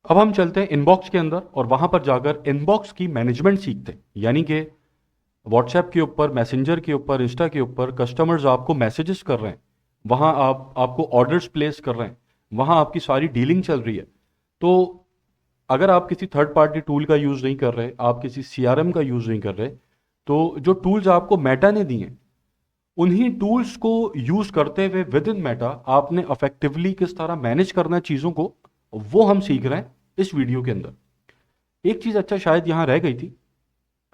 अब हम चलते हैं इनबॉक्स के अंदर और वहां पर जाकर इनबॉक्स की मैनेजमेंट सीखते हैं। यानी कि व्हाट्सएप के ऊपर, मैसेंजर के ऊपर, इंस्टा के ऊपर कस्टमर्स आपको मैसेजेस कर रहे हैं, वहां आपको ऑर्डर्स प्लेस कर रहे हैं, वहां आपकी सारी डीलिंग चल रही है। तो अगर आप किसी थर्ड पार्टी टूल का यूज़ नहीं कर रहे, आप किसी सीआरएम का यूज़ नहीं कर रहे, तो जो टूल्स आपको मेटा ने दिए हैं, उन्हीं टूल्स को यूज़ करते हुए विद इन मेटा आपने अफेक्टिवली किस तरह मैनेज करना है चीज़ों को, वो हम सीख रहे हैं इस वीडियो के अंदर। एक चीज़ अच्छा शायद यहाँ रह गई थी,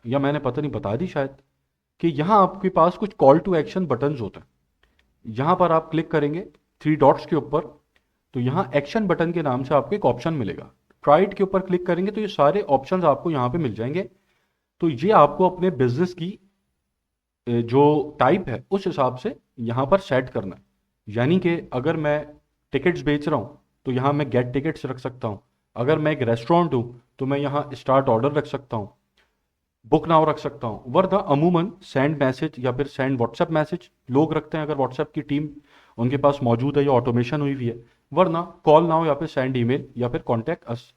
या मैंने पता नहीं बता दी शायद, कि यहाँ आपके पास कुछ कॉल टू एक्शन बटन्स होते हैं। यहाँ पर आप क्लिक करेंगे थ्री डॉट्स के ऊपर, तो यहाँ एक्शन बटन के नाम से आपको एक ऑप्शन मिलेगा। ट्राइट के ऊपर क्लिक करेंगे तो ये सारे ऑप्शंस आपको यहाँ पे मिल जाएंगे। तो ये आपको अपने बिजनेस की जो टाइप है उस हिसाब से यहाँ पर सेट करना है। यानी कि अगर मैं टिकट्स बेच रहा हूँ तो यहाँ मैं गेट टिकट्स रख सकता हूँ। अगर मैं एक रेस्टोरेंट हूँ तो मैं यहाँ स्टार्ट ऑर्डर रख सकता हूँ, बुक नाउ रख सकता हूँ। वरना अमूमन सेंड मैसेज या फिर सेंड व्हाट्सएप मैसेज लोग रखते हैं, अगर व्हाट्सएप की टीम उनके पास मौजूद है या ऑटोमेशन हुई हुई है। वरना कॉल नाउ या फिर सेंड ईमेल या फिर कॉन्टैक्ट अस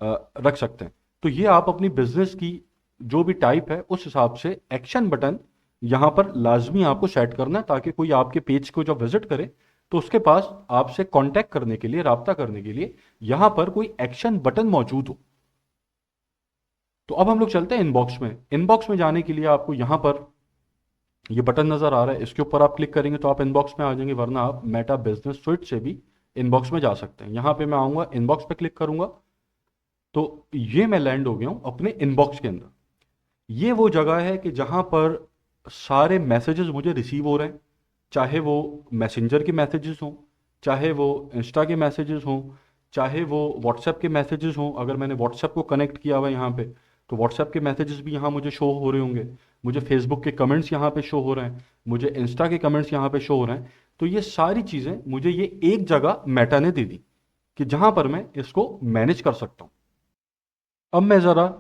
रख सकते हैं। तो ये आप अपनी बिजनेस की जो भी टाइप है उस हिसाब से एक्शन बटन यहाँ पर लाजमी आपको सेट करना है, ताकि कोई आपके पेज को जब विजिट करे तो उसके पास आपसे कांटेक्ट करने के लिए, राब्ता करने के लिए यहाँ पर कोई एक्शन बटन मौजूद हो। तो अब हम लोग चलते हैं इनबॉक्स में। इनबॉक्स में जाने के लिए आपको यहाँ पर ये बटन नज़र आ रहा है, इसके ऊपर आप क्लिक करेंगे तो आप इनबॉक्स में आ जाएंगे, वरना आप मेटा बिजनेस स्विट से भी इनबॉक्स में जा सकते हैं। यहाँ पे मैं आऊँगा, इनबॉक्स पे क्लिक करूँगा तो ये मैं लैंड हो गया हूँ अपने इनबॉक्स के अंदर। ये वो जगह है कि जहाँ पर सारे मैसेजेस मुझे रिसीव हो रहे हैं, चाहे वो मैसेंजर के मैसेजेस हों, चाहे वो इंस्टा के मैसेजेस हों, चाहे वो व्हाट्सएप के मैसेजेस हों। अगर मैंने व्हाट्सएप को कनेक्ट किया हुआ है यहाँ पे, तो व्हाट्सएप के मैसेजेस भी यहाँ मुझे शो हो रहे होंगे। मुझे फेसबुक के कमेंट्स यहाँ पे शो हो रहे हैं, मुझे इंस्टा के कमेंट्स यहाँ पे शो हो रहे हैं। तो ये सारी चीज़ें मुझे ये एक जगह मेटा ने दे दी कि जहाँ पर मैं इसको मैनेज कर सकता हूँ। अब मैं ज़रा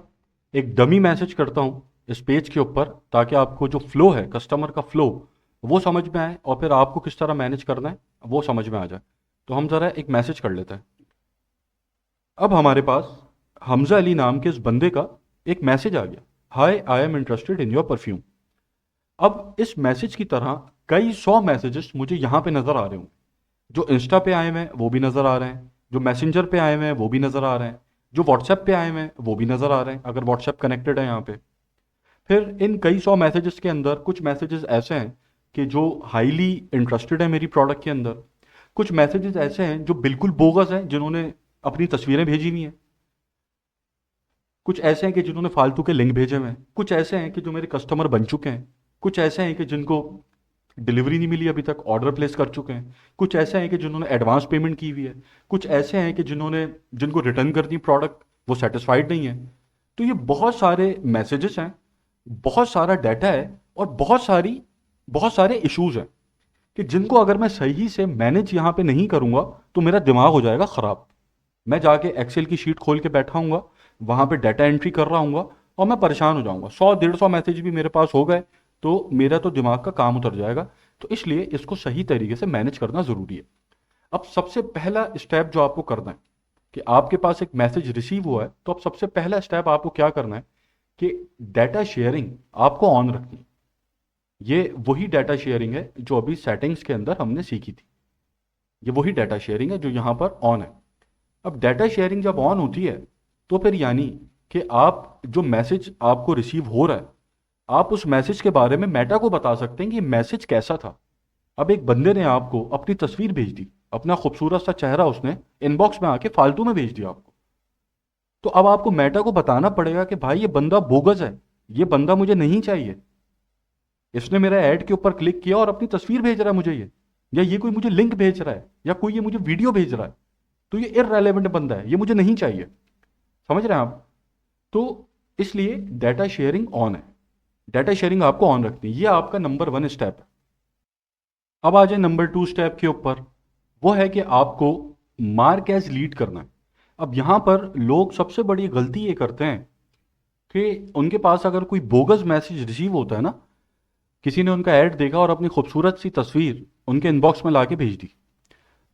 एक डमी मैसेज करता हूँ इस पेज के ऊपर, ताकि आपको जो फ्लो है, कस्टमर का फ्लो, वो समझ में आए और फिर आपको किस तरह मैनेज करना है वो समझ में आ जाए। तो हम ज़रा एक मैसेज कर लेते हैं। अब हमारे पास हमजा अली नाम के इस बंदे का एक मैसेज आ गया, hi I am interested in your perfume. अब इस मैसेज की तरह कई सौ मैसेजेस मुझे यहाँ पे नज़र आ रहे होंगे। जो इंस्टा पे आए हुए हैं वो भी नज़र आ रहे हैं, जो मैसेंजर पे आए हुए हैं वो भी नज़र आ रहे हैं, जो व्हाट्सएप पे आए हुए हैं वो भी नज़र आ रहे हैं, अगर व्हाट्सएप कनेक्टेड है यहाँ पे। फिर इन कई सौ मैसेजेस के अंदर कुछ मैसेजेस ऐसे हैं कि जो हाईली इंटरेस्टेड है मेरी प्रोडक्ट के अंदर। कुछ मैसेजेस ऐसे हैं जो बिल्कुल बोगस हैं, जिन्होंने अपनी तस्वीरें भेजी हुई हैं। कुछ ऐसे हैं कि जिन्होंने फालतू के लिंक भेजे हुए हैं। कुछ ऐसे हैं कि जो मेरे कस्टमर बन चुके हैं। कुछ ऐसे हैं कि जिनको डिलीवरी नहीं मिली अभी तक, ऑर्डर प्लेस कर चुके हैं। कुछ ऐसे हैं कि जिन्होंने एडवांस पेमेंट की हुई है। कुछ ऐसे हैं कि जिनको रिटर्न कर दी प्रोडक्ट, वो सेटिस्फाइड नहीं है। तो ये बहुत सारे मैसेजेस हैं, बहुत सारा डाटा है और बहुत सारे इश्यूज हैं कि जिनको अगर मैं सही से मैनेज यहाँ पे नहीं करूँगा तो मेरा दिमाग हो जाएगा ख़राब। मैं जाके एक्सेल की शीट खोल के बैठा हूँगा, वहाँ पे डाटा एंट्री कर रहा हूँगा और मैं परेशान हो जाऊँगा। 100-150 मैसेज भी मेरे पास हो गए तो मेरा तो दिमाग का काम उतर जाएगा। तो इसलिए इसको सही तरीके से मैनेज करना ज़रूरी है। अब सबसे पहला स्टेप जो आपको करना है कि आपके पास एक मैसेज रिसीव हुआ है, तो अब सबसे पहला स्टेप आपको क्या करना है कि डाटा शेयरिंग आपको ऑन रखनी है। ये वही डाटा शेयरिंग है जो अभी सेटिंग्स के अंदर हमने सीखी थी। ये वही डाटा शेयरिंग है जो यहाँ पर ऑन है। अब डाटा शेयरिंग जब ऑन होती है तो फिर यानी कि आप जो मैसेज आपको रिसीव हो रहा है, आप उस मैसेज के बारे में मेटा को बता सकते हैं कि ये मैसेज कैसा था। अब एक बंदे ने आपको अपनी तस्वीर भेज दी, अपना खूबसूरत सा चेहरा उसने इनबॉक्स में आके फालतू में भेज दिया आपको। तो अब आपको मेटा को बताना पड़ेगा कि भाई ये बंदा बोगस है, ये बंदा मुझे नहीं चाहिए। इसने मेरा ऐड के ऊपर क्लिक किया और अपनी तस्वीर भेज रहा है मुझे ये, या ये कोई मुझे लिंक भेज रहा है, या कोई ये मुझे वीडियो भेज रहा है। तो ये इररेलेवेंट बंदा है, ये मुझे नहीं चाहिए। समझ रहे हैं आप? तो इसलिए डाटा शेयरिंग ऑन है। डाटा शेयरिंग आपको ऑन रखनी है, ये आपका नंबर 1 स्टेप है। अब आ जाए नंबर 2 स्टेप के ऊपर, वो है कि आपको मार्क एज लीड करना है। अब यहां पर लोग सबसे बड़ी गलती ये करते हैं कि उनके पास अगर कोई बोगस मैसेज रिसीव होता है ना, किसी ने उनका ऐड देखा और अपनी खूबसूरत सी तस्वीर उनके इनबॉक्स में ला के भेज दी,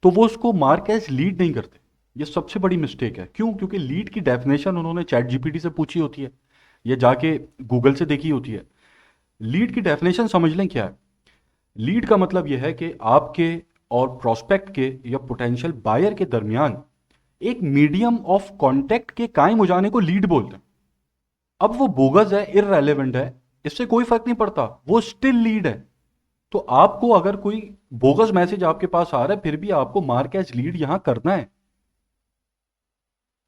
तो वो उसको मार्क एज लीड नहीं करते। ये सबसे बड़ी मिस्टेक है। क्यों? क्योंकि लीड की डेफिनेशन उन्होंने चैट जीपीटी से पूछी होती है या जाके गूगल से देखी होती है। लीड की डेफिनेशन समझ लें क्या है। लीड का मतलब यह है कि आपके और प्रोस्पेक्ट के या पोटेंशियल बायर के दरमियान एक मीडियम ऑफ कांटेक्ट के कायम हो जाने को लीड बोलते हैं। अब वो बोगस है, इररेलेवेंट है, इससे कोई फर्क नहीं पड़ता, वो स्टिल लीड है। तो आपको अगर कोई बोगस मैसेज आपके पास आ रहा है फिर भी आपको मार्क एज लीड यहां करना है,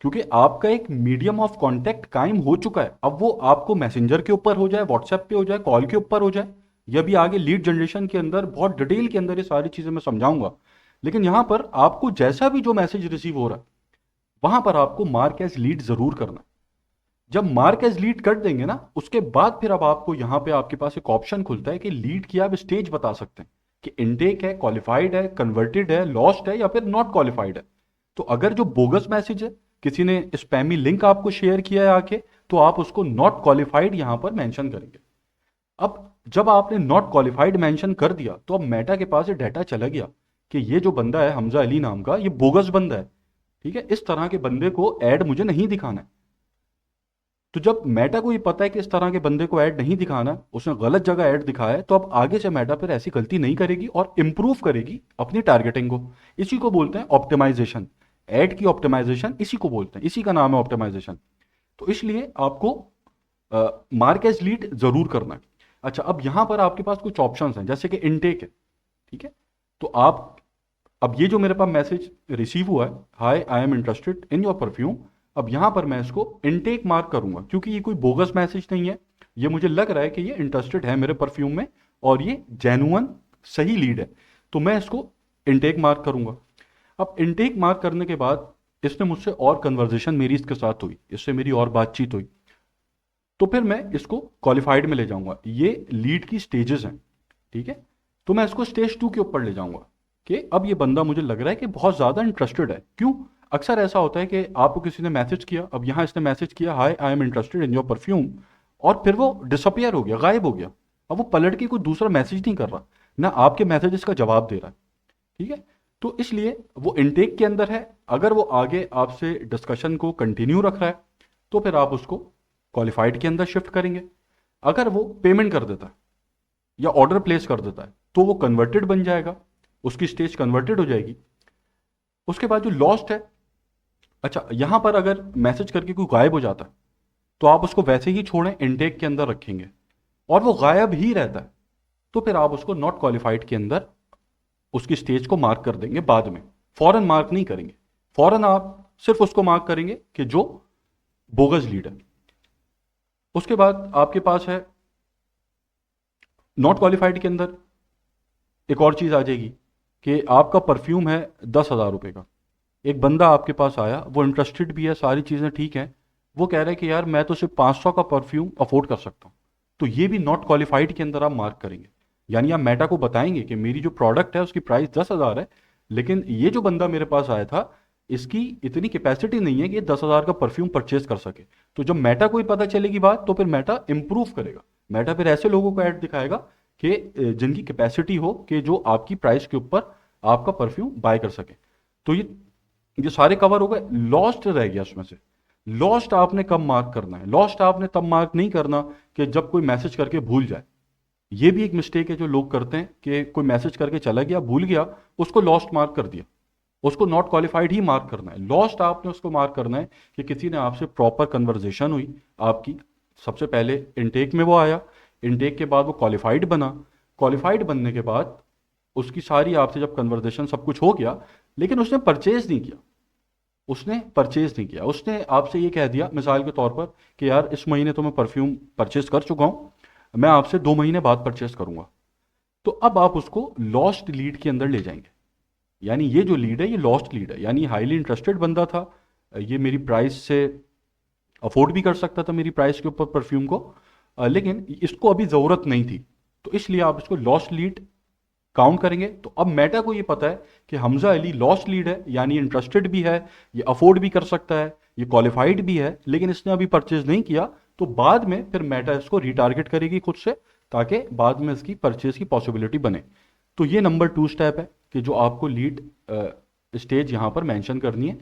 क्योंकि आपका एक मीडियम ऑफ कांटेक्ट कायम हो चुका है। अब वो आपको मैसेंजर के ऊपर हो जाए, व्हाट्सएप पे हो जाए, कॉल के ऊपर हो जाए, या भी आगे लीड जनरेशन के अंदर बहुत डिटेल के अंदर ये सारी चीजें मैं समझाऊंगा। लेकिन यहां पर आपको जैसा भी जो मैसेज रिसीव हो रहा है वहां पर आपको मार्क एज लीड जरूर करना है। जब मार्क एज लीड कर देंगे ना, उसके बाद फिर अब आपको यहां पे आपके पास एक ऑप्शन खुलता है कि लीड की आप स्टेज बता सकते हैं कि इनटेक है, क्वालिफाइड है, कन्वर्टेड है, लॉस्ट है, या फिर नॉट क्वालिफाइड है। तो अगर जो बोगस मैसेज है, किसी ने स्पैमी लिंक आपको शेयर किया है आके, तो आप उसको नॉट क्वालिफाइड यहां पर मेंशन करेंगे। अब जब आपने नॉट क्वालिफाइड मेंशन कर दिया तो अब मेटा के पास ये डाटा चला गया कि ये जो बंदा है हमजा अली नाम का, ये बोगस बंदा है। ठीक है, इस तरह के बंदे को ऐड मुझे नहीं दिखाना है। तो जब मेटा को ये पता है कि इस तरह के बंदे को ऐड नहीं दिखाना, उसने गलत जगह ऐड दिखाया है, तो अब आगे से मेटा फिर ऐसी गलती नहीं करेगी और इंप्रूव करेगी अपनी टारगेटिंग को। इसी को बोलते हैं ऑप्टिमाइजेशन। ऐड की ऑप्टिमाइजेशन इसी को बोलते हैं, इसी का नाम है ऑप्टिमाइजेशन। तो इसलिए आपको मार्क एज लीड जरूर करना है। अच्छा, अब यहां पर आपके पास कुछ ऑप्शंस हैं, जैसे कि इनटेक है। ठीक है, तो आप, अब ये जो मेरे पास मैसेज रिसीव हुआ है, hi I am interested in your perfume, अब यहां पर मैं इसको इनटेक मार्क करूंगा क्योंकि ये कोई बोगस मैसेज नहीं है। ये मुझे लग रहा है कि ये इंटरेस्टेड है मेरे परफ्यूम में और ये जेन्युइन सही लीड है, तो मैं इसको इनटेक मार्क करूंगा। अब इनटेक मार्क करने के बाद इसने मुझसे और कन्वर्जेशन मेरी इसके साथ हुई, इससे मेरी और बातचीत हुई, तो फिर मैं इसको क्वालिफाइड में ले जाऊंगा। ये लीड की स्टेजेस हैं। ठीक है, तो मैं इसको स्टेज 2 के ऊपर ले जाऊंगा कि अब ये बंदा मुझे लग रहा है कि बहुत ज़्यादा इंटरेस्टेड है। क्यों? अक्सर ऐसा होता है कि आपको किसी ने मैसेज किया, अब यहाँ इसने मैसेज किया hi I am interested in your perfume, और फिर वो डिसअपियर हो गया, गायब हो गया। अब वो पलट के कोई दूसरा मैसेज नहीं कर रहा, ना आपके मैसेजेस का जवाब दे रहा है। ठीक है, तो इसलिए वो इनटेक के अंदर है। अगर वो आगे आपसे डिस्कशन को कंटिन्यू रख रहा है तो फिर आप उसको क्वालिफाइड के अंदर शिफ्ट करेंगे। अगर वो पेमेंट कर देता है या ऑर्डर प्लेस कर देता है तो वो कन्वर्टेड बन जाएगा, उसकी स्टेज कन्वर्टेड हो जाएगी। उसके बाद जो लॉस्ट है, अच्छा यहां पर अगर मैसेज करके कोई गायब हो जाता है तो आप उसको वैसे ही छोड़ें, इनटेक के अंदर रखेंगे और वो गायब ही रहता है, तो फिर आप उसको नॉट क्वालिफाइड के अंदर उसकी स्टेज को मार्क कर देंगे बाद में। फौरन मार्क नहीं करेंगे, फौरन आप सिर्फ उसको मार्क करेंगे कि जो बोगस लीड है। उसके बाद आपके पास है नॉट क्वालिफाइड के अंदर एक और चीज आ जाएगी कि आपका परफ्यूम है 10,000 रुपए का, एक बंदा आपके पास आया, वो इंटरेस्टेड भी है, सारी चीजें ठीक हैं, वो कह रहा है कि यार मैं तो सिर्फ 500 का परफ्यूम अफोर्ड कर सकता हूँ, तो ये भी नॉट क्वालिफाइड के अंदर आप मार्क करेंगे। यानी आप मेटा को बताएंगे कि मेरी जो प्रोडक्ट है उसकी प्राइस 10,000 है, लेकिन ये जो बंदा मेरे पास आया था इसकी इतनी कैपेसिटी नहीं है कि ये 10,000 का परफ्यूम परचेज कर सके। तो जब मेटा को ही पता चलेगी बात तो फिर मेटा इंप्रूव करेगा, मेटा फिर ऐसे लोगों को ऐड दिखाएगा कि जिनकी कैपेसिटी हो कि जो आपकी प्राइस के ऊपर आपका परफ्यूम बाय कर सके। तो ये सारे कवर हो गए। लॉस्ट रह गया उसमें से। लॉस्ट आपने कब मार्क करना है? लॉस्ट आपने तब मार्क नहीं करना कि जब कोई मैसेज करके भूल जाए। ये भी एक मिस्टेक है जो लोग करते हैं कि कोई मैसेज करके चला गया, भूल गया, उसको लॉस्ट मार्क कर दिया। उसको नॉट क्वालिफाइड ही मार्क करना है। लॉस्ट आपने उसको मार्क करना है कि किसी ने आपसे प्रॉपर कन्वर्जेशन हुई आपकी, सबसे पहले इनटेक में वो आया, इनटेक के बाद वो क्वालिफाइड बना, क्वालिफाइड बनने के बाद उसकी सारी आपसे जब कन्वर्जेशन सब कुछ हो गया, लेकिन उसने परचेज नहीं किया, उसने परचेज नहीं किया, उसने आपसे ये कह दिया मिसाल के तौर पर कि यार इस महीने तो मैं परफ्यूम परचेज कर चुका हूं, मैं आपसे 2 महीने बाद परचेज करूंगा। तो अब आप उसको लॉस्ट लीड के अंदर ले जाएंगे। यानी ये जो लीड है ये लॉस्ट लीड है, यानी हाईली इंटरेस्टेड बंदा था, ये मेरी प्राइस से अफोर्ड भी कर सकता था मेरी प्राइस के ऊपर परफ्यूम को, लेकिन इसको अभी ज़रूरत नहीं थी, तो इसलिए आप इसको लॉस्ट लीड काउंट करेंगे। तो अब मेटा को ये पता है कि हमजा अली लॉस्ट लीड है, यानी इंटरेस्टेड भी है, ये अफोर्ड भी कर सकता है, ये क्वालिफाइड भी है, लेकिन इसने अभी परचेज नहीं किया, तो बाद में फिर मेटा इसको रिटारगेट करेगी खुद से, ताकि बाद में इसकी परचेज की पॉसिबिलिटी बने। तो ये नंबर 2 स्टेप है कि जो आपको लीड स्टेज यहाँ पर मेंशन करनी है।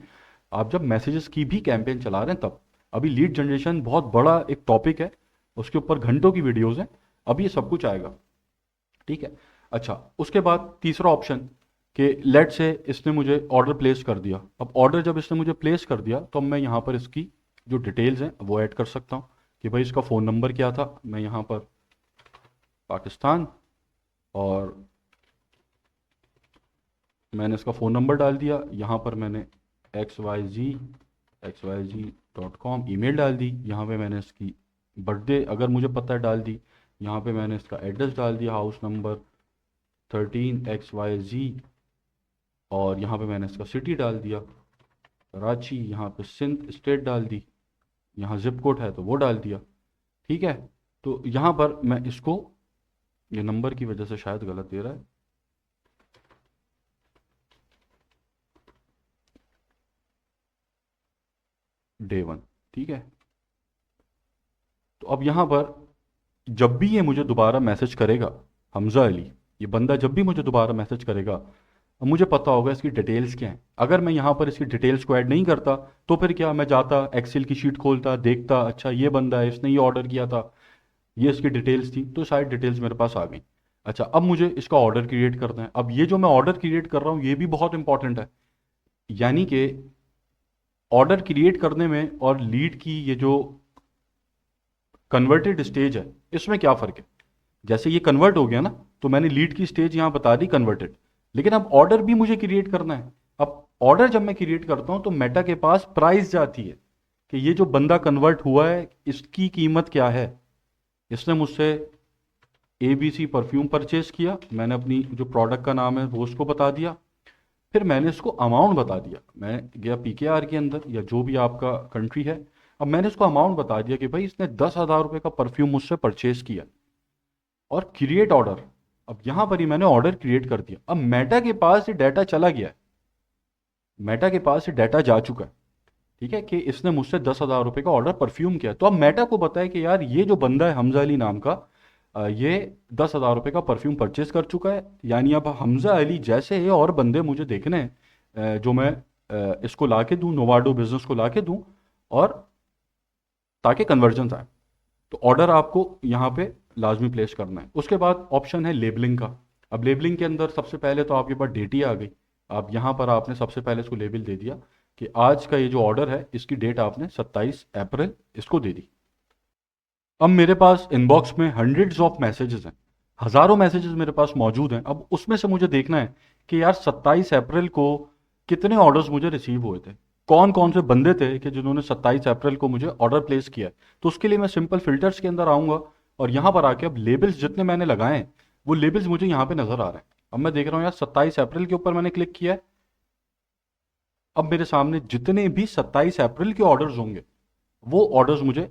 आप जब मैसेजेस की भी कैंपेन चला रहे हैं तब। अभी लीड जनरेशन बहुत बड़ा एक टॉपिक है, उसके ऊपर घंटों की वीडियोस हैं, अभी ये सब कुछ आएगा। ठीक है। अच्छा, उसके बाद तीसरा ऑप्शन कि लेट से इसने मुझे ऑर्डर प्लेस कर दिया। अब ऑर्डर जब इसने मुझे प्लेस कर दिया तो अब मैं यहाँ पर इसकी जो डिटेल्स हैं वो ऐड कर सकता हूँ कि भाई इसका फ़ोन नंबर क्या था। मैं यहाँ पर पाकिस्तान, और मैंने इसका फ़ोन नंबर डाल दिया। यहाँ पर मैंने xyz.com ईमेल डाल दी। यहाँ पे मैंने इसकी बर्थडे अगर मुझे पता है डाल दी। यहाँ पे मैंने इसका एड्रेस डाल दिया, हाउस नंबर 13 XYZ, और यहाँ पे मैंने इसका सिटी डाल दिया कराची, यहाँ पे सिंध स्टेट डाल दी, यहाँ जिप कोड है तो वो डाल दिया। ठीक है। तो यहाँ पर मैं इसको, ये नंबर की वजह से शायद गलत दे रहा है, Day 1। ठीक है। तो अब यहाँ पर जब भी ये मुझे दोबारा मैसेज करेगा, हमजा अली, ये बंदा जब भी मुझे दोबारा मैसेज करेगा, अब मुझे पता होगा इसकी डिटेल्स क्या हैं। अगर मैं यहाँ पर इसकी डिटेल्स को ऐड नहीं करता तो फिर क्या, मैं जाता एक्सेल की शीट खोलता, देखता अच्छा ये बंदा है, इसने ये ऑर्डर किया था, ये इसकी डिटेल्स थी, तो सारी डिटेल्स मेरे पास आ गई। अच्छा, अब मुझे इसका ऑर्डर क्रिएट करना है। अब ये जो मैं ऑर्डर क्रिएट कर रहा हूँ ये भी बहुत इंपॉर्टेंट है। यानी कि ऑर्डर क्रिएट करने में और लीड की ये जो कन्वर्टेड स्टेज है इसमें क्या फ़र्क है। जैसे ये कन्वर्ट हो गया ना, तो मैंने लीड की स्टेज यहाँ बता दी कन्वर्टेड, लेकिन अब ऑर्डर भी मुझे क्रिएट करना है। अब ऑर्डर जब मैं क्रिएट करता हूँ तो मेटा के पास प्राइस जाती है कि ये जो बंदा कन्वर्ट हुआ है इसकी कीमत क्या है। इसने मुझसे ABC परफ्यूम परचेज किया, मैंने अपनी जो प्रोडक्ट का नाम है वो उसको बता दिया, फिर मैंने इसको अमाउंट बता दिया। मैं गया PKR के अंदर या जो भी आपका कंट्री है, अब मैंने इसको अमाउंट बता दिया कि भाई इसने 10,000 रुपये का परफ्यूम मुझसे परचेज किया, और क्रिएट ऑर्डर। अब यहाँ पर ही मैंने ऑर्डर क्रिएट कर दिया। अब मेटा के पास ये डाटा चला गया है, मेटा के पास ये डाटा जा चुका है। ठीक है, कि इसने मुझसे 10,000 रुपये का ऑर्डर परफ्यूम किया। तो अब मेटा को पता है कि यार ये जो बंदा है हमजा अली नाम का, ये 10,000 रुपये का परफ्यूम परचेज कर चुका है। यानी अब हमजा अली जैसे ही और बंदे मुझे देखने हैं, जो मैं इसको ला के दूँ, नोवाडो बिजनेस को ला के दूँ, और ताकि कन्वर्जन आए। तो ऑर्डर आपको यहाँ पे लाजमी प्लेस करना है। उसके बाद ऑप्शन है लेबलिंग का। अब लेबलिंग के अंदर सबसे पहले तो आपके पास डेट ही आ गई। अब यहाँ पर आपने सबसे पहले इसको लेबल दे दिया कि आज का ये जो ऑर्डर है इसकी डेट आपने 27 अप्रैल इसको दे दी। अब मेरे पास इनबॉक्स में हंड्रेड्स ऑफ मैसेजेस हैं, हज़ारों मैसेजेस मेरे पास मौजूद हैं। अब उसमें से मुझे देखना है कि यार 27 अप्रैल को कितने ऑर्डर्स मुझे रिसीव हुए थे, कौन कौन से बंदे थे कि जिन्होंने 27 अप्रैल को मुझे ऑर्डर प्लेस किया है। तो उसके लिए मैं सिंपल फिल्टर्स के अंदर आऊँगा, और यहाँ पर आके अब लेबल्स जितने मैंने लगाए हैं वो लेबल्स मुझे यहाँ पे नज़र आ रहे हैं। अब मैं देख रहा हूँ यार 27 अप्रैल के ऊपर मैंने क्लिक किया है। अब मेरे सामने जितने भी 27 अप्रैल के ऑर्डर्स होंगे वो ऑर्डर्स मुझे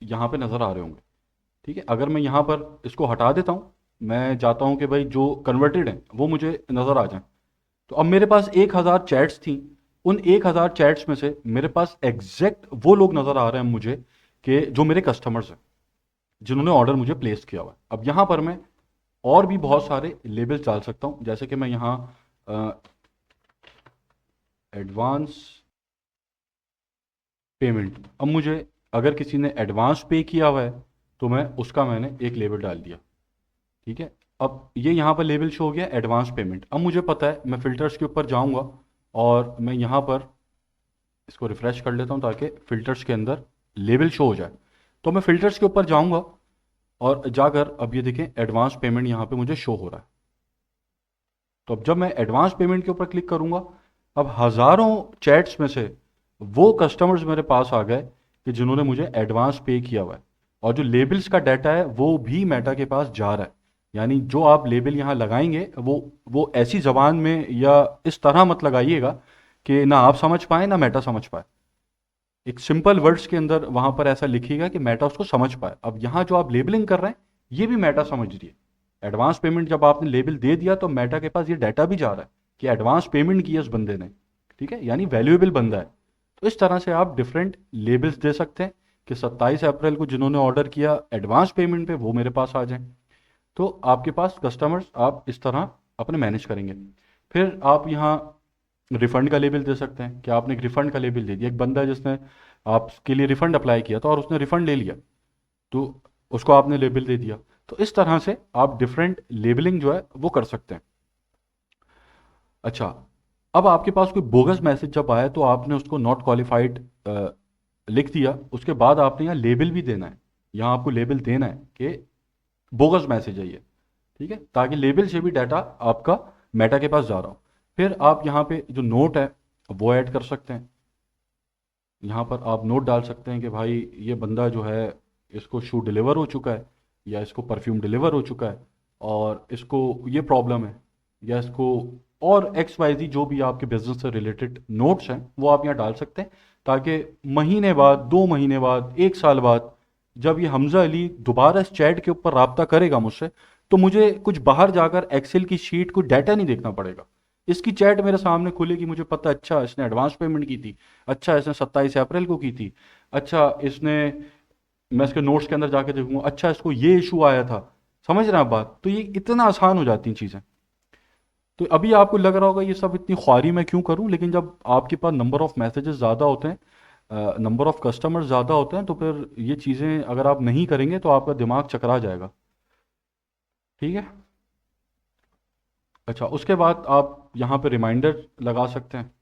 यहाँ पे नज़र आ रहे होंगे। ठीक है। अगर मैं यहाँ पर इसको हटा देता हूँ, मैं चाहता हूँ कि भाई जो कन्वर्टेड हैं वो मुझे नज़र आ जाएं। तो अब मेरे पास 1,000 चैट्स थी, उन 1,000 चैट्स में से मेरे पास एग्जैक्ट वो लोग नज़र आ रहे हैं मुझे कि जो मेरे कस्टमर्स हैं, जिन्होंने ऑर्डर मुझे प्लेस किया हुआ है। अब यहाँ पर मैं और भी बहुत सारे लेबल्स डाल सकता हूँ, जैसे कि मैं यहाँ एडवांस पेमेंट, अब मुझे अगर किसी ने एडवांस पे किया हुआ है तो मैं उसका मैंने एक लेबल डाल दिया। ठीक है। अब ये यहाँ पर लेबल शो हो गया एडवांस पेमेंट। अब मुझे पता है मैं फ़िल्टर्स के ऊपर जाऊँगा और मैं यहाँ पर इसको रिफ़्रेश कर लेता हूँ ताकि फ़िल्टर्स के अंदर लेबल शो हो जाए। तो मैं फ़िल्टर्स के ऊपर जाऊँगा और जाकर अब ये देखें एडवांस पेमेंट यहाँ पे मुझे शो हो रहा है। तो अब जब मैं एडवांस पेमेंट के ऊपर क्लिक करूँगा, अब हज़ारों चैट्स में से वो कस्टमर्स मेरे पास आ गए कि जिन्होंने मुझे एडवांस पे किया हुआ है, और जो लेबल्स का डाटा है वो भी मेटा के पास जा रहा है। यानी जो आप लेबल यहाँ लगाएंगे वो ऐसी ज़बान में या इस तरह मत लगाइएगा कि ना आप समझ पाए ना मेटा समझ पाए। एक सिंपल वर्ड्स के अंदर वहाँ पर ऐसा लिखिएगा कि मेटा उसको समझ पाए। अब यहाँ जो आप लेबलिंग कर रहे हैं ये भी मेटा समझ रही है। एडवांस पेमेंट जब आपने लेबल दे दिया तो मेटा के पास ये डाटा भी जा रहा है कि एडवांस पेमेंट की है उस बंदे ने। ठीक है, यानी वैल्यूएबल बंदा है। तो इस तरह से आप डिफरेंट लेबल्स दे सकते हैं कि 27 अप्रैल को जिन्होंने ऑर्डर किया एडवांस पेमेंट पे वो मेरे पास आ जाएं। तो आपके पास कस्टमर्स आप इस तरह अपने मैनेज करेंगे। फिर आप यहाँ रिफ़ंड का लेबल दे सकते हैं कि आपने एक रिफ़ंड का लेबल दे दिया। एक बंदा है जिसने आपके लिए रिफ़ंड अप्लाई किया था और उसने रिफ़ंड ले लिया, तो उसको आपने लेबल दे दिया। तो इस तरह से आप डिफरेंट लेबलिंग जो है वो कर सकते हैं। अच्छा, अब आपके पास कोई बोगस मैसेज जब आया तो आपने उसको नॉट क्वालिफाइड लिख दिया, उसके बाद आपने यहाँ लेबल भी देना है। यहाँ आपको लेबल देना है कि बोगस मैसेज है ये, ठीक है, ताकि लेबल से भी डाटा आपका मेटा के पास जा रहा हो। फिर आप यहाँ पे जो नोट है वो ऐड कर सकते हैं। यहाँ पर आप नोट डाल सकते हैं कि भाई ये बंदा जो है, इसको शू डिलीवर हो चुका है, या इसको परफ्यूम डिलीवर हो चुका है, और इसको ये प्रॉब्लम है, या इसको, और एक्स वाई जी जो भी आपके बिजनेस से रिलेटेड नोट्स हैं वो आप यहाँ डाल सकते हैं, ताकि महीने बाद, 2 महीने बाद, 1 साल बाद जब ये हमजा अली दोबारा इस चैट के ऊपर रब्ता करेगा मुझसे, तो मुझे कुछ बाहर जाकर एक्सेल की शीट को डाटा नहीं देखना पड़ेगा। इसकी चैट मेरे सामने खुलेगी, मुझे पता, अच्छा इसने एडवांस पेमेंट की थी, अच्छा इसने 27 अप्रैल को की थी, अच्छा इसने, मैं इसके नोट्स के अंदर जाके देखूंगा, अच्छा इसको ये इशू आया था। समझ रहे हैं आप बात? तो ये इतना आसान हो जाती हैं चीज़ें। तो अभी आपको लग रहा होगा ये सब इतनी ख्वारी मैं क्यों करूं, लेकिन जब आपके पास नंबर ऑफ़ मैसेजेस ज़्यादा होते हैं, नंबर ऑफ़ कस्टमर्स ज़्यादा होते हैं, तो फिर ये चीज़ें अगर आप नहीं करेंगे तो आपका दिमाग चकरा जाएगा। ठीक है। अच्छा, उसके बाद आप यहाँ पे रिमाइंडर लगा सकते हैं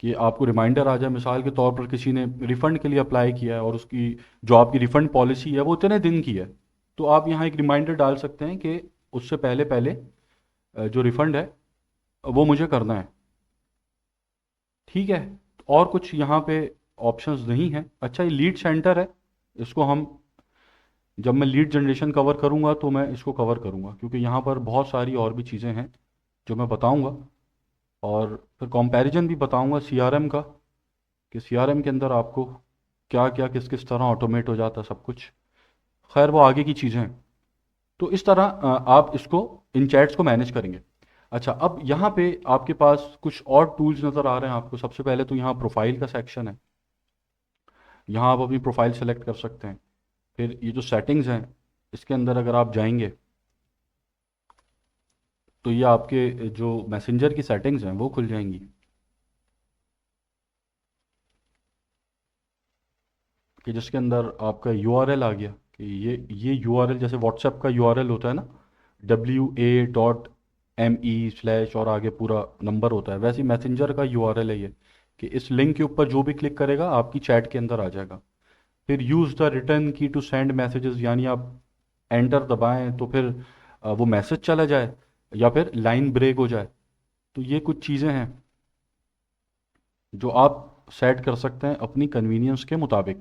कि आपको रिमाइंडर आ जाए। मिसाल के तौर पर किसी ने रिफ़ंड के लिए अप्लाई किया है और उसकी जो आपकी रिफ़ंड पॉलिसी है वो इतने दिन की है, तो आप यहाँ एक रिमाइंडर डाल सकते हैं कि उससे पहले पहले जो रिफ़ंड है वो मुझे करना है। ठीक है। और कुछ यहाँ पे ऑप्शंस नहीं है। अच्छा, ये लीड सेंटर है, इसको हम, जब मैं लीड जनरेशन कवर करूँगा तो मैं इसको कवर करूँगा, क्योंकि यहाँ पर बहुत सारी और भी चीज़ें हैं जो मैं बताऊँगा, और फिर कंपैरिजन भी बताऊँगा सीआरएम का, कि सीआरएम के अंदर आपको क्या क्या किस किस तरह ऑटोमेट हो जाता है सब कुछ। खैर वो आगे की चीज़ें हैं। तो इस तरह आप इसको, इन चैट्स को मैनेज करेंगे। अच्छा, अब यहाँ पे आपके पास कुछ और टूल्स नज़र आ रहे हैं आपको। सबसे पहले तो यहाँ प्रोफाइल का सेक्शन है, यहाँ आप अपनी प्रोफाइल सेलेक्ट कर सकते हैं। फिर ये जो सेटिंग्स हैं, इसके अंदर अगर आप जाएंगे तो ये आपके जो मैसेंजर की सेटिंग्स हैं वो खुल जाएंगी, कि जिसके अंदर आपका यूआरएल आ गया, कि ये यूआरएल जैसे व्हाट्सएप का यूआरएल होता है ना, WA.ME/ और आगे पूरा नंबर होता है, वैसे ही मैसेंजर का यूआरएल है ये, कि इस लिंक के ऊपर जो भी क्लिक करेगा आपकी चैट के अंदर आ जाएगा। फिर यूज़ द रिटर्न की टू सेंड मैसेजेस, यानी आप एंटर दबाएं तो फिर वो मैसेज चला जाए, या फिर लाइन ब्रेक हो जाए। तो ये कुछ चीज़ें हैं जो आप सेट कर सकते हैं अपनी कन्वीनियंस के मुताबिक।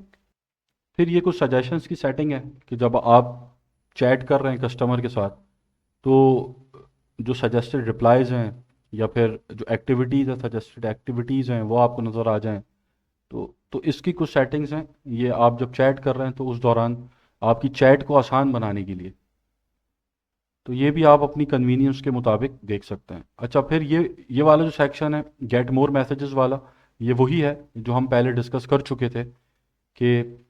फिर ये कुछ सजेशंस की सेटिंग है, कि जब आप चैट कर रहे हैं कस्टमर के साथ, तो जो सजेस्टेड रिप्लाइज हैं, या फिर जो एक्टिविटीज़ है, सजेस्टेड एक्टिविटीज़ हैं, वो आपको नज़र आ जाएं। तो इसकी कुछ सेटिंग्स हैं, ये आप जब चैट कर रहे हैं तो उस दौरान आपकी चैट को आसान बनाने के लिए। तो ये भी आप अपनी कन्वीनियंस के मुताबिक देख सकते हैं। अच्छा, फिर ये वाला जो सेक्शन है गेट मोर मैसेजेस वाला, ये वही है जो हम पहले डिस्कस कर चुके थे, कि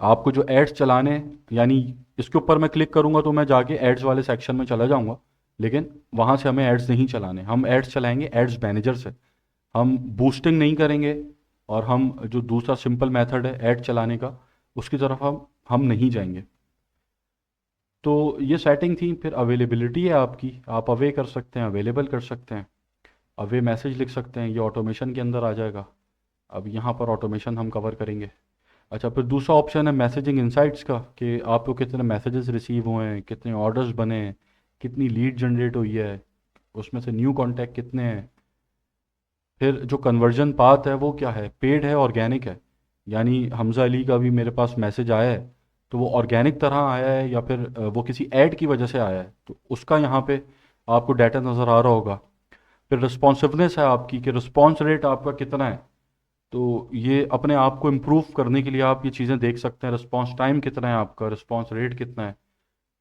आपको जो एड्स चलाने हैं, यानी इसके ऊपर मैं क्लिक करूंगा तो मैं जाके एड्स वाले सेक्शन में चला जाऊंगा, लेकिन वहां से हमें एड्स नहीं चलाने, हम एड्स चलाएंगे एड्स मैनेजर से। हम बूस्टिंग नहीं करेंगे, और हम जो दूसरा सिंपल मेथड है ऐड चलाने का, उसकी तरफ हम नहीं जाएंगे। तो ये सेटिंग थी। फिर अवेलेबिलिटी है आपकी, आप अवे कर सकते हैं, अवेलेबल कर सकते हैं, अवे मैसेज लिख सकते हैं, ये ऑटोमेशन के अंदर आ जाएगा। अब यहाँ पर ऑटोमेशन हम कवर करेंगे। अच्छा, फिर दूसरा ऑप्शन है मैसेजिंग इनसाइट्स का, कि आपको कितने मैसेजेस रिसीव हुए हैं, कितने ऑर्डर्स बने हैं, कितनी लीड जनरेट हुई है, उसमें से न्यू कॉन्टैक्ट कितने हैं। फिर जो कन्वर्जन पाथ है वो क्या है, पेड है, ऑर्गेनिक है, यानी हमजा अली का भी मेरे पास मैसेज आया है तो वो ऑर्गेनिक तरह आया है, या फिर वो किसी ऐड की वजह से आया है, तो उसका यहाँ पे आपको डाटा नज़र आ रहा होगा। फिर रिस्पॉन्सिवनेस है आपकी, कि रिस्पॉन्स रेट आपका कितना है, तो ये अपने आप को इम्प्रूव करने के लिए आप ये चीज़ें देख सकते हैं। रिस्पॉन्स टाइम कितना है आपका, रिस्पॉन्स रेट कितना है,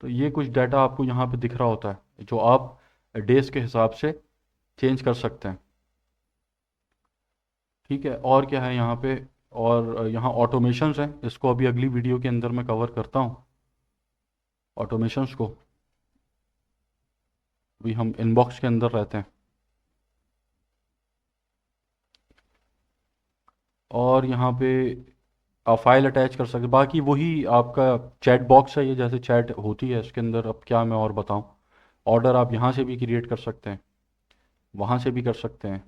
तो ये कुछ डाटा आपको यहाँ पे दिख रहा होता है जो आप डेज के हिसाब से चेंज कर सकते हैं। ठीक है। और क्या है यहाँ पे, और यहाँ ऑटोमेशंस हैं, इसको अभी अगली वीडियो के अंदर मैं कवर करता हूँ ऑटोमेशंस को। अभी हम इनबॉक्स के अंदर रहते हैं। और यहाँ पे आप फाइल अटैच कर सकते, बाकी वही आपका चैट बॉक्स है, ये जैसे चैट होती है इसके अंदर। अब क्या मैं और बताऊँ। ऑर्डर आप यहाँ से भी क्रिएट कर सकते हैं, वहाँ से भी कर सकते हैं।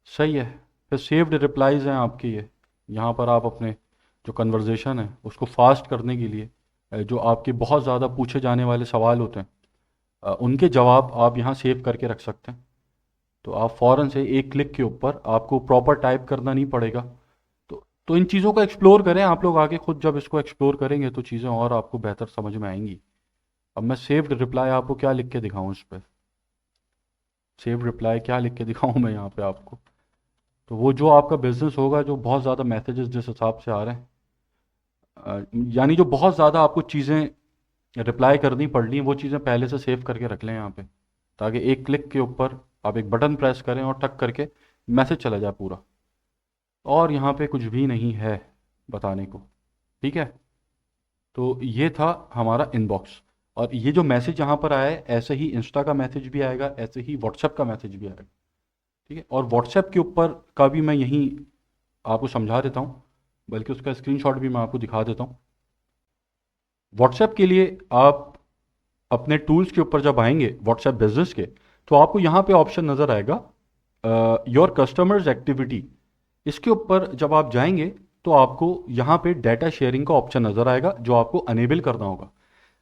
सही है। फिर सेव्ड रिप्लाइज हैं आपके ये, यहाँ पर आप अपने जो कन्वर्जेशन है उसको फास्ट करने के लिए जो आपके बहुत ज़्यादा पूछे जाने वाले सवाल होते हैं उनके जवाब आप यहाँ सेव करके रख सकते हैं। तो आप फ़ौरन से एक क्लिक के ऊपर, आपको प्रॉपर टाइप करना नहीं पड़ेगा। तो इन चीज़ों को एक्सप्लोर करें आप लोग आगे, खुद जब इसको एक्सप्लोर करेंगे तो चीज़ें और आपको बेहतर समझ में आएंगी। अब मैं सेव्ड रिप्लाई आपको क्या लिख के दिखाऊं इस पर, सेव्ड रिप्लाई क्या लिख के दिखाऊं मैं यहाँ पे आपको। तो वो जो आपका बिजनेस होगा, जो बहुत ज़्यादा मैसेजेस जिस हिसाब से आ रहे हैं, यानी जो बहुत ज़्यादा आपको चीज़ें रिप्लाई करनी पड़ रही हैं, वो चीज़ें पहले से सेव करके रख लें यहाँ पे, ताकि एक क्लिक के ऊपर आप एक बटन प्रेस करें और टक करके मैसेज चला जाए पूरा। और यहाँ पे कुछ भी नहीं है बताने को। ठीक है। तो ये था हमारा इनबॉक्स। और ये जो मैसेज यहाँ पर आया है, ऐसे ही इंस्टा का मैसेज भी आएगा, ऐसे ही व्हाट्सएप का मैसेज भी आएगा। ठीक है। और व्हाट्सएप के ऊपर का भी मैं यहीं आपको समझा देता हूँ, बल्कि उसका स्क्रीनशॉट भी मैं आपको दिखा देता हूँ। व्हाट्सएप के लिए आप अपने टूल्स के ऊपर जब आएंगे व्हाट्सएप बिजनेस के, तो आपको यहाँ पे ऑप्शन नज़र आएगा योर कस्टमर्स एक्टिविटी। इसके ऊपर जब आप जाएंगे तो आपको यहाँ पे डाटा शेयरिंग का ऑप्शन नज़र आएगा, जो आपको अनेबल करना होगा।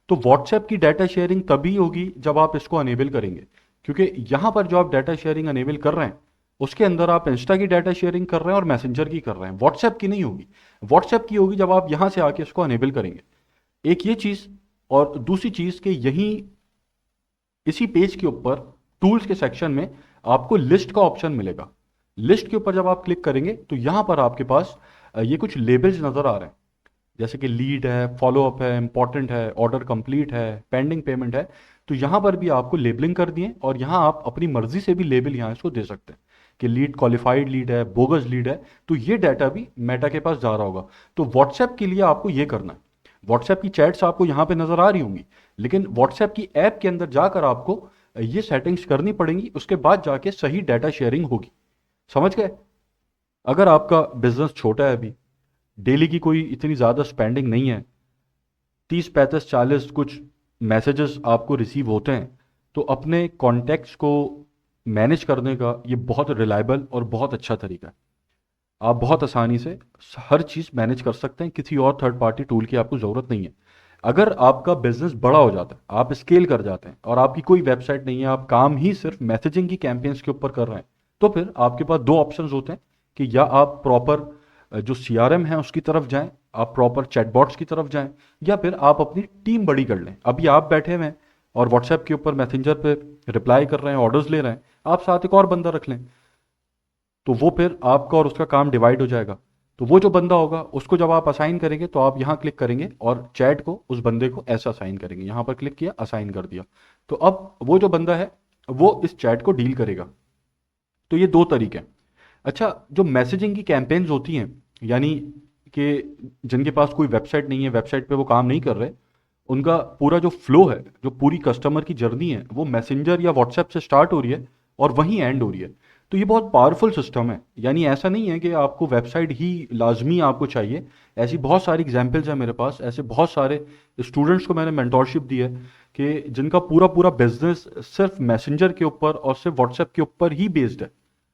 तो व्हाट्सएप की डाटा शेयरिंग तभी होगी जब आप इसको अनेबल करेंगे, क्योंकि यहाँ पर जो आप डाटा शेयरिंग अनेबल कर रहे हैं उसके अंदर आप इंस्टा की डाटा शेयरिंग कर रहे हैं और मैसेंजर की कर रहे हैं, व्हाट्सएप की नहीं होगी। व्हाट्सएप की होगी जब आप यहाँ से आके इसको अनेबल करेंगे। एक ये चीज़। और दूसरी चीज़ कि यहीं इसी पेज के ऊपर टूल्स के सेक्शन में आपको लिस्ट का ऑप्शन मिलेगा। लिस्ट के ऊपर जब आप क्लिक करेंगे तो यहां पर आपके पास ये कुछ लेबल्स नजर आ रहे हैं, जैसे कि लीड है, फॉलोअप है, इंपॉर्टेंट है, ऑर्डर कंप्लीट है, पेंडिंग पेमेंट है। तो यहां पर भी आपको लेबलिंग कर दिए, और यहां आप अपनी मर्जी से भी लेबल यहां इसको दे सकते हैं कि लीड क्वालिफाइड लीड है, बोगस लीड है। तो ये डाटा भी मेटा के पास जा रहा होगा। तो व्हाट्सएप के लिए आपको ये करना है। व्हाट्सएप की चैट्स आपको यहां पे नजर आ रही होंगी, लेकिन व्हाट्सएप की ऐप के अंदर जाकर आपको ये सेटिंग्स करनी पड़ेंगी, उसके बाद जाके सही डाटा शेयरिंग होगी। समझ गए। अगर आपका बिजनेस छोटा है, अभी डेली की कोई इतनी ज़्यादा स्पेंडिंग नहीं है, 30 35 40 कुछ मैसेजेस आपको रिसीव होते हैं, तो अपने कॉन्टैक्ट्स को मैनेज करने का ये बहुत रिलायबल और बहुत अच्छा तरीका है। आप बहुत आसानी से हर चीज़ मैनेज कर सकते हैं, किसी और थर्ड पार्टी टूल की आपको ज़रूरत नहीं है। अगर आपका बिजनेस बड़ा हो जाता है, आप स्केल कर जाते हैं और आपकी कोई वेबसाइट नहीं है, आप काम ही सिर्फ मैसेजिंग की कैंपेन्स के ऊपर कर रहे हैं, तो फिर आपके पास दो ऑप्शंस होते हैं कि या आप प्रॉपर जो सीआरएम है उसकी तरफ जाएं, आप प्रॉपर चैटबॉट्स की तरफ जाएं, या फिर आप अपनी टीम बड़ी कर लें। अभी आप बैठे हुए हैं और व्हाट्सएप के ऊपर मैसेंजर पे रिप्लाई कर रहे हैं, ऑर्डर्स ले रहे हैं, आप साथ एक और बंदा रख लें, तो वो फिर आपका और उसका काम डिवाइड हो जाएगा। तो वो जो बंदा होगा उसको जब आप असाइन करेंगे तो आप यहाँ क्लिक करेंगे और चैट को उस बंदे को ऐसा असाइन करेंगे, यहाँ पर क्लिक किया, असाइन कर दिया। तो अब वो जो बंदा है वो इस चैट को डील करेगा। तो ये दो तरीके हैं। अच्छा, जो मैसेजिंग की कैंपेन्स होती हैं, यानी कि जिनके पास कोई वेबसाइट नहीं है, वेबसाइट पे वो काम नहीं कर रहे, उनका पूरा जो फ्लो है, जो पूरी कस्टमर की जर्नी है, वो मैसेंजर या व्हाट्सएप से स्टार्ट हो रही है और वहीं एंड हो रही है। तो ये बहुत पावरफुल सिस्टम है। यानी ऐसा नहीं है कि आपको वेबसाइट ही लाजमी आपको चाहिए। ऐसी बहुत सारी एग्जाम्पल्स हैं मेरे पास, ऐसे बहुत सारे स्टूडेंट्स को मैंने मेंटोरशिप दी है कि जिनका पूरा पूरा बिजनेस सिर्फ मैसेंजर के ऊपर और सिर्फ व्हाट्सएप के ऊपर ही बेस्ड है,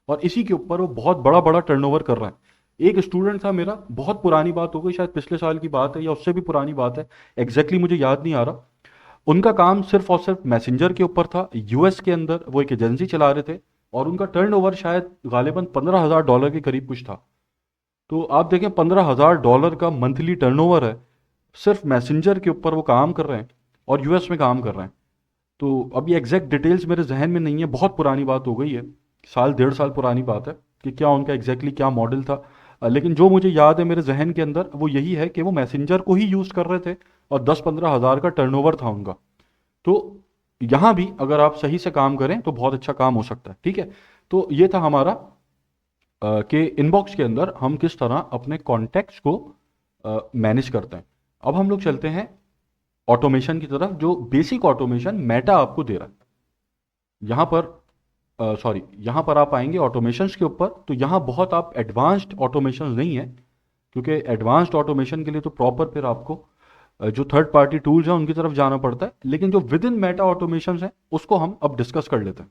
और इसी के ऊपर वो बहुत बड़ा बड़ा टर्नओवर कर रहे हैं। एक स्टूडेंट था मेरा, बहुत पुरानी बात हो गई, शायद पिछले साल की बात है या उससे भी पुरानी बात है, एग्जैक्टली मुझे याद नहीं आ रहा। उनका काम सिर्फ और सिर्फ मैसेंजर के ऊपर था। यूएस के अंदर वो एक एजेंसी चला रहे थे, और उनका टर्नओवर शायद गालिबन $15,000 के करीब कुछ था। तो आप देखें, $15,000 का मंथली टर्नओवर है, सिर्फ मैसेंजर के ऊपर वो काम कर रहे हैं और यूएस में काम कर रहे हैं। तो अभी एग्जैक्ट डिटेल्स मेरे जहन में नहीं है, बहुत पुरानी बात हो गई है, साल 1.5 साल पुरानी बात है कि क्या उनका एग्जैक्टली क्या मॉडल था। लेकिन जो मुझे याद है मेरे जहन के अंदर वो यही है कि वो मैसेंजर को ही यूज़ कर रहे थे और 10 15 हज़ार का टर्नओवर था उनका। तो यहाँ भी अगर आप सही से काम करें तो बहुत अच्छा काम हो सकता है। ठीक है। तो ये था हमारा कि इनबॉक्स के अंदर हम किस तरह अपने कॉन्टैक्ट्स को मैनेज करते हैं। अब हम लोग चलते हैं ऑटोमेशन की तरफ, जो बेसिक ऑटोमेशन मेटा आपको दे रहा है। यहाँ पर सॉरी, यहाँ पर आप आएंगे ऑटोमेशंस के ऊपर, तो यहाँ बहुत आप एडवांस्ड ऑटोमेशंस नहीं है, क्योंकि एडवांस्ड ऑटोमेशन के लिए तो प्रॉपर फिर आपको जो थर्ड पार्टी टूल्स हैं उनकी तरफ जाना पड़ता है। लेकिन जो विद इन मेटा ऑटोमेशन है उसको हम अब डिस्कस कर लेते हैं।